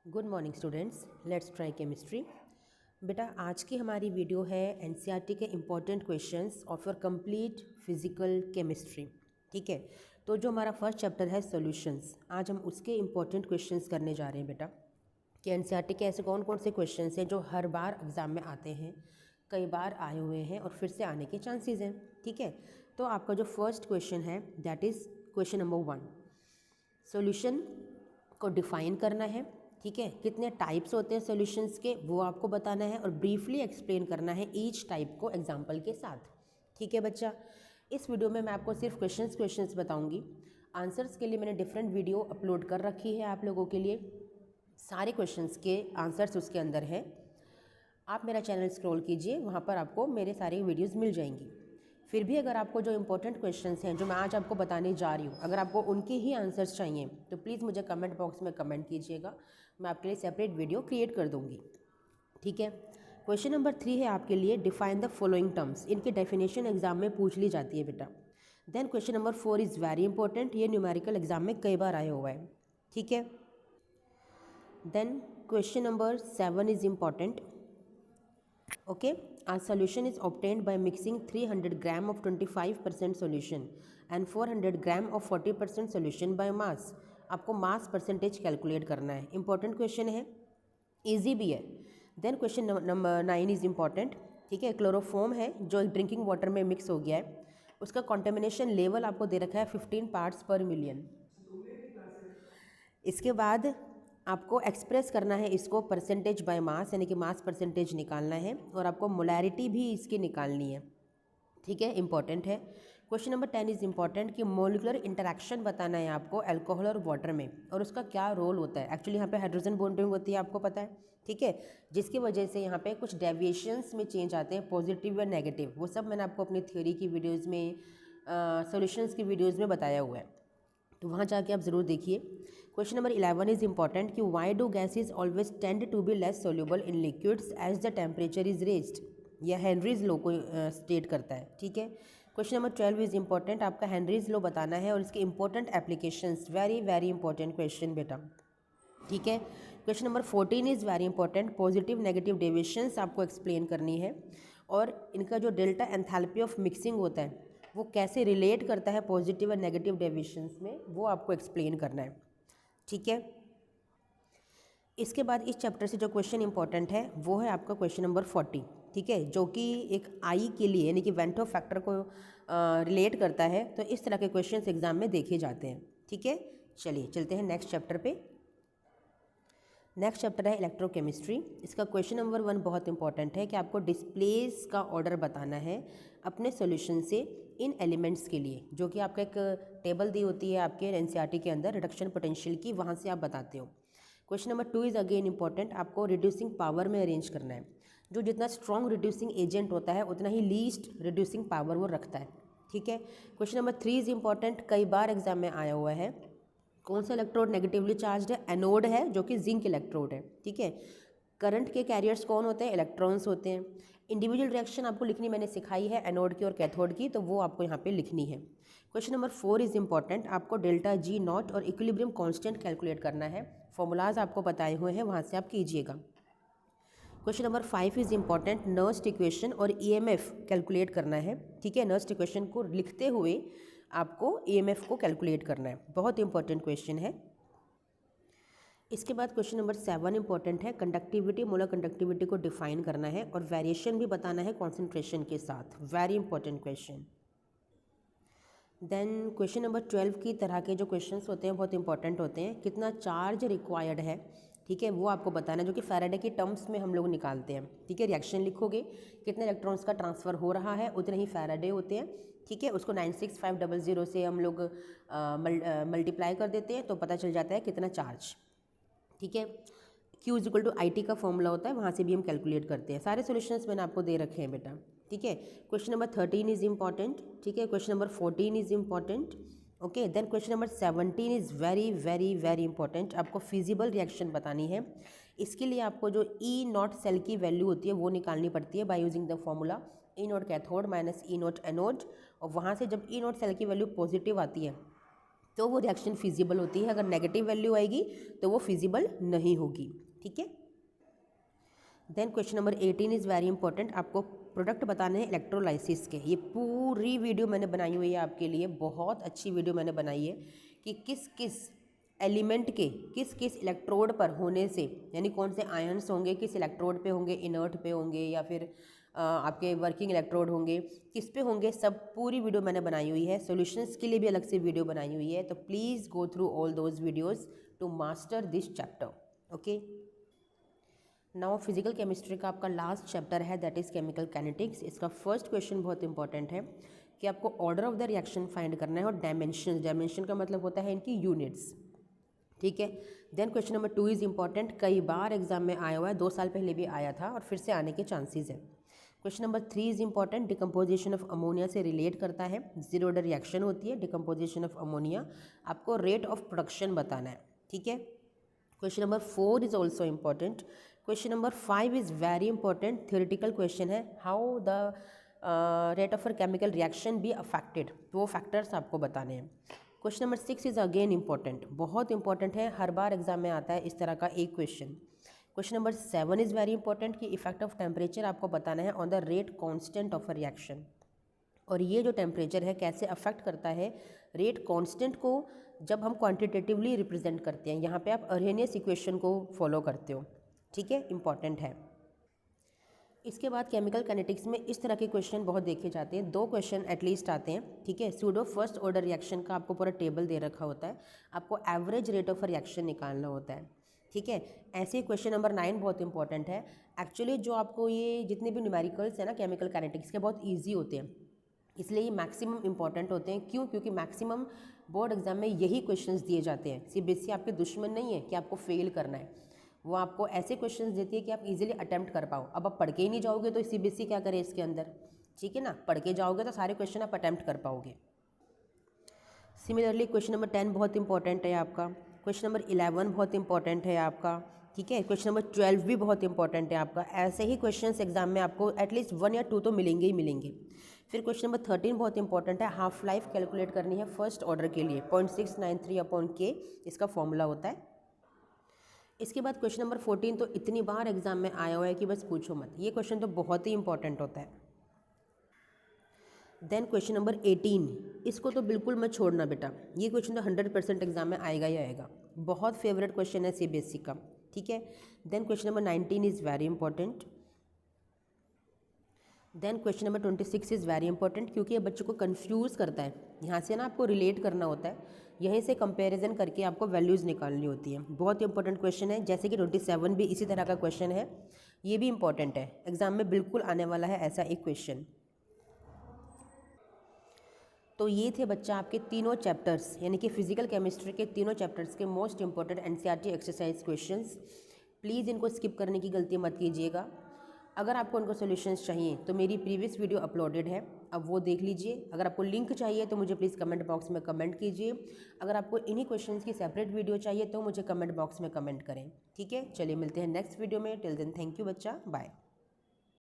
Good morning students, let's try chemistry. बेटा आज की हमारी वीडियो है एनसीईआरटी के important questions of your complete physical chemistry. ठीक है, तो जो हमारा फर्स्ट चैप्टर है सॉल्यूशंस, आज हम उसके इम्पॉर्टेंट क्वेश्चंस करने जा रहे हैं बेटा कि एनसीईआरटी के ऐसे कौन कौन से क्वेश्चंस हैं जो हर बार एग्ज़ाम में आते हैं, कई बार आए हुए हैं और फिर से आने के चांसेस हैं। ठीक है, तो आपका जो फर्स्ट क्वेश्चन है that is question number 1, solution को डिफ़ाइन करना है। ठीक है, कितने टाइप्स होते हैं सॉल्यूशंस के वो आपको बताना है और ब्रीफली एक्सप्लेन करना है ईच टाइप को एग्जांपल के साथ। ठीक है बच्चा, इस वीडियो में मैं आपको सिर्फ क्वेश्चंस बताऊंगी। आंसर्स के लिए मैंने डिफरेंट वीडियो अपलोड कर रखी है आप लोगों के लिए, सारे क्वेश्चंस के आंसर्स उसके अंदर हैं। आप मेरा चैनल स्क्रॉल कीजिए, वहाँ पर आपको मेरे सारे वीडियोज़ मिल जाएंगी। फिर भी अगर आपको जो इंपॉर्टेंट क्वेश्चंस हैं जो मैं आज आपको बताने जा रही हूँ, अगर आपको उनके ही आंसर्स चाहिए तो प्लीज़ मुझे कमेंट बॉक्स में कमेंट कीजिएगा, मैं आपके लिए सेपरेट वीडियो क्रिएट कर दूँगी। ठीक है, क्वेश्चन नंबर 3 है आपके लिए, डिफाइन द फॉलोइंग टर्म्स। इनकी डेफिनेशन एग्जाम में पूछ ली जाती है बेटा। Then question number 4 is very important, ये न्यूमेरिकल एग्जाम में कई बार आया हुआ है। ठीक है, then question number 7 is important. Okay, our solution is obtained by mixing 300 gram of 25% solution and 400 gram of 40% solution by mass। आपको मास परसेंटेज कैलकुलेट करना है। इंपॉर्टेंट क्वेश्चन है, इजी भी है। Then question number 9 is important. ठीक है, chloroform है जो ड्रिंकिंग वाटर में मिक्स हो गया है, उसका कॉन्टेमिनेशन लेवल आपको दे रखा है 15 पार्ट्स पर मिलियन। इसके बाद आपको एक्सप्रेस करना है इसको परसेंटेज बाय मास, यानी कि मास परसेंटेज निकालना है और आपको मोलैरिटी भी इसकी निकालनी है। ठीक है, इंपॉर्टेंट है। क्वेश्चन नंबर 10 इज़ इम्पॉर्टेंट कि मोलिकुलर इंटरेक्शन बताना है आपको अल्कोहल और वाटर में और उसका क्या रोल होता है। एक्चुअली यहाँ पे हाइड्रोजन बॉन्डिंग होती है, आपको पता है। ठीक है, जिसकी वजह से यहाँ पे कुछ डेविएशंस में चेंज आते हैं, पॉजिटिव या नेगेटिव। वो सब मैंने आपको अपनी थ्योरी की वीडियोज़ में, सॉल्यूशंस की वीडियोज़ में बताया हुआ है, तो वहाँ जाके आप ज़रूर देखिए। क्वेश्चन नंबर 11 इज़ इम्पॉर्टेंट कि why do gases always tend to be less soluble in liquids as the temperature is raised. यह हेनरीज लॉ को स्टेट करता है। ठीक है, क्वेश्चन नंबर 12 इज़ इम्पॉर्टेंट, आपका हेनरीज लॉ बताना है और इसके important applications. Very very important question बेटा। ठीक है, question number 14 is very important, positive negative deviations आपको एक्सप्लेन करनी है और इनका जो डेल्टा एंथैल्पी ऑफ मिक्सिंग होता है वो कैसे रिलेट करता है पॉजिटिव और नेगेटिव डेविएशंस में, वो आपको एक्सप्लेन करना है। ठीक है, इसके बाद इस चैप्टर से जो क्वेश्चन इंपॉर्टेंट है वो है आपका क्वेश्चन नंबर 40। ठीक है, जो कि एक आई के लिए यानी कि वेंटो फैक्टर को रिलेट करता है, तो इस तरह के क्वेश्चंस एग्जाम में देखे जाते हैं। ठीक है, चलिए चलते हैं नेक्स्ट चैप्टर पे। नेक्स्ट चैप्टर है इलेक्ट्रोकेमिस्ट्री। इसका क्वेश्चन नंबर 1 बहुत इंपॉर्टेंट है कि आपको डिस्प्लेस का ऑर्डर बताना है अपने सॉल्यूशन से इन एलिमेंट्स के लिए, जो कि आपका एक टेबल दी होती है आपके एनसीईआरटी के अंदर रिडक्शन पोटेंशियल की, वहाँ से आप बताते हो। Question number 2 is again important, आपको रिड्यूसिंग पावर में अरेंज करना है। जो जितना स्ट्रॉन्ग रिड्यूसिंग एजेंट होता है उतना ही लीस्ट रिड्यूसिंग पावर वो रखता है। ठीक है, क्वेश्चन नंबर 3 इज़ इंपॉर्टेंट, कई बार एग्जाम में आया हुआ है। कौन सा इलेक्ट्रोड नेगेटिवली चार्ज है? एनोड है, जो कि जिंक इलेक्ट्रोड है। ठीक है, करंट के कैरियर्स कौन होते हैं? इलेक्ट्रॉन्स होते हैं। इंडिविजुअल रिएक्शन आपको लिखनी मैंने सिखाई है एनोड की और कैथोड की, तो वो आपको यहाँ पे लिखनी है। क्वेश्चन नंबर 4 इज़ इंपॉर्टेंट, आपको डेल्टा जी नॉट और इक्विलिब्रियम कांस्टेंट कैलकुलेट करना है। फॉर्मूलाज आपको बताए हुए हैं, वहाँ से आप कीजिएगा। Question number 5 is important, Nernst equation और ईएमएफ कैलकुलेट करना है। ठीक है, नर्स्ट इक्वेशन को लिखते हुए आपको ईएमएफ को कैलकुलेट करना है, बहुत इंपॉर्टेंट क्वेश्चन है। इसके बाद क्वेश्चन नंबर 7 इंपॉर्टेंट है, कंडक्टिविटी, मोलर कंडक्टिविटी को डिफाइन करना है और वेरिएशन भी बताना है कॉन्सेंट्रेशन के साथ। Very important question. Then question number 12 की तरह के जो क्वेश्चंस होते हैं बहुत इंपॉर्टेंट होते हैं, कितना चार्ज रिक्वायर्ड है। ठीक है, वो आपको बताना है, जो कि फैराडे की टर्म्स में हम लोग निकालते हैं। ठीक है, रिएक्शन लिखोगे, कितने इलेक्ट्रॉन्स का ट्रांसफ़र हो रहा है उतने ही फैराडे होते हैं। ठीक है, उसको 96500 से हम लोग मल्टीप्लाई कर देते हैं तो पता चल जाता है कितना चार्ज। ठीक है, Q is equal to IT का फॉर्मूला होता है, वहाँ से भी हम कैलकुलेट करते हैं। सारे सॉल्यूशंस मैंने आपको दे रखे हैं बेटा। ठीक है, क्वेश्चन नंबर 13 इज़ इंपॉर्टेंट। ठीक है, question number 14 is important. Okay, then question number 17 is very very very important, आपको फिजिबल रिएक्शन बतानी है। इसके लिए आपको जो ई नॉट सेल की वैल्यू होती है वो निकालनी पड़ती है by using the formula E nought cathode minus E nought anode, और वहाँ से जब ई नॉट सेल की वैल्यू पॉजिटिव आती है तो वो रिएक्शन फिजिबल होती है। अगर नेगेटिव वैल्यू आएगी तो वो फिजिबल नहीं होगी। ठीक है। Then question number 18 is very important. आपको प्रोडक्ट बताने हैं इलेक्ट्रोलाइसिस के। ये पूरी वीडियो मैंने बनाई हुई है आपके लिए, बहुत अच्छी वीडियो मैंने बनाई है कि किस किस एलिमेंट के किस किस इलेक्ट्रोड पर होने से, यानी कौन से आयन्स होंगे किस इलेक्ट्रोड पे होंगे, इनर्ट पे होंगे या फिर आपके वर्किंग इलेक्ट्रोड होंगे, किस पे होंगे, सब पूरी वीडियो मैंने बनाई हुई है। सॉल्यूशंस के लिए भी अलग से वीडियो बनाई हुई है, तो please go through all those videos to master this chapter. Okay. Now physical chemistry का आपका लास्ट चैप्टर है, दैट इज़ केमिकल काइनेटिक्स। इसका फर्स्ट क्वेश्चन बहुत इंपॉर्टेंट है कि आपको order of the reaction find करना है और डायमेंशन। डायमेंशन का मतलब होता है इनकी यूनिट्स। ठीक है। Then question number 2 is important, कई बार एग्जाम में आया हुआ है, 2 साल पहले भी आया था और फिर से आने के चांसेस है। Question number 3 is important, decomposition of ammonia से रिलेट करता है। जीरो ऑर्डर रिएक्शन होती है डिकम्पोजिशन ऑफ अमोनिया, आपको रेट ऑफ प्रोडक्शन बताना है। ठीक है। Question number 4 is also important. Question number 5 is very important, theoretical question है, how the rate of chemical reaction be affected, तो वो फैक्टर्स आपको बताने हैं। Question number 6 is again important, बहुत इंपॉर्टेंट है, हर बार एग्जाम में आता है इस तरह का एक question. Question number 7 is very important कि इफेक्ट ऑफ टेम्परेचर आपको बताना है on the rate constant of a reaction, और ये जो टेम्परेचर है कैसे अफेक्ट करता है रेट कांस्टेंट को जब हम क्वांटिटेटिवली रिप्रेजेंट करते हैं। यहाँ पे आप अरहेनियस इक्वेशन को फॉलो करते हो। ठीक है, इंपॉर्टेंट है। इसके बाद केमिकल काइनेटिक्स में इस तरह के क्वेश्चन बहुत देखे जाते हैं, 2 क्वेश्चन एटलीस्ट आते हैं। ठीक है। सूडो फर्स्ट ऑर्डर रिएक्शन का आपको पूरा टेबल दे रखा होता है, आपको एवरेज रेट ऑफ रिएक्शन निकालना होता है। ठीक है। ऐसे क्वेश्चन नंबर 9 बहुत इंपॉर्टेंट है। एक्चुअली जो आपको ये जितने भी न्यूमेरिकल्स हैं ना केमिकल काइनेटिक्स के, बहुत ईजी होते हैं, इसलिए ये मैक्सिमम इंपॉर्टेंट होते हैं। क्यों? क्योंकि मैक्सिमम बोर्ड एग्जाम में यही क्वेश्चंस दिए जाते हैं। सीबीएसई आपके दुश्मन नहीं है कि आपको फेल करना है, वो आपको ऐसे क्वेश्चंस देती है कि आप इजीली अटेम्प्ट कर पाओ। अब आप पढ़ के ही नहीं जाओगे तो सीबीएसई क्या करे इसके अंदर। ठीक है ना, पढ़ के जाओगे तो सारे क्वेश्चन आप अटेम्प्ट कर पाओगे। सिमिलरली क्वेश्चन नंबर 10 बहुत इंपॉर्टेंट है आपका, क्वेश्चन नंबर 11 बहुत इंपॉर्टेंट है आपका। ठीक है। क्वेश्चन नंबर 12 भी बहुत इंपॉर्टेंट है आपका। ऐसे ही क्वेश्चंस एग्जाम में आपको एटलीस्ट 1 या 2 तो मिलेंगे ही मिलेंगे। फिर क्वेश्चन नंबर 13 बहुत इंपॉर्टेंट है, हाफ लाइफ कैलकुलेट करनी है फर्स्ट ऑर्डर के लिए, 0.693/K इसका फॉर्मूला होता है। इसके बाद क्वेश्चन नंबर 14 तो इतनी बार एग्जाम में आया हुआ है कि बस पूछो मत, ये क्वेश्चन तो बहुत ही इंपॉर्टेंट होता है। देन क्वेश्चन नंबर 18, इसको तो बिल्कुल मत छोड़ना बेटा, ये क्वेश्चन तो 100% एग्जाम में आएगा ही आएगा, बहुत फेवरेट क्वेश्चन है सीबीएसई का। ठीक है। Then question number 19 is very important. Then question number 26 is very important, क्योंकि ये बच्चों को कंफ्यूज करता है। यहाँ से ना आपको रिलेट करना होता है, यहीं से कंपैरिजन करके आपको वैल्यूज़ निकालनी होती है। बहुत इंपॉर्टेंट क्वेश्चन है, जैसे कि 27 भी इसी तरह का क्वेश्चन है, ये भी इंपॉर्टेंट है, एग्जाम में बिल्कुल आने वाला है ऐसा एक क्वेश्चन। तो ये थे बच्चा आपके तीनों चैप्टर्स, यानी कि फिजिकल केमिस्ट्री के तीनों चैप्टर्स के most important NCERT exercise questions. Please इनको स्किप करने की गलती मत कीजिएगा। अगर आपको उनको सॉल्यूशंस चाहिए तो मेरी प्रीवियस वीडियो अपलोडेड है, अब वो देख लीजिए। अगर आपको लिंक चाहिए तो मुझे प्लीज़ कमेंट बॉक्स में कमेंट कीजिए। अगर आपको इन्हीं क्वेश्चंस की सेपरेट वीडियो चाहिए तो मुझे कमेंट बॉक्स में कमेंट करें। ठीक है, चलिए मिलते हैं नेक्स्ट वीडियो में। टिल देन थैंक यू बच्चा, बाय।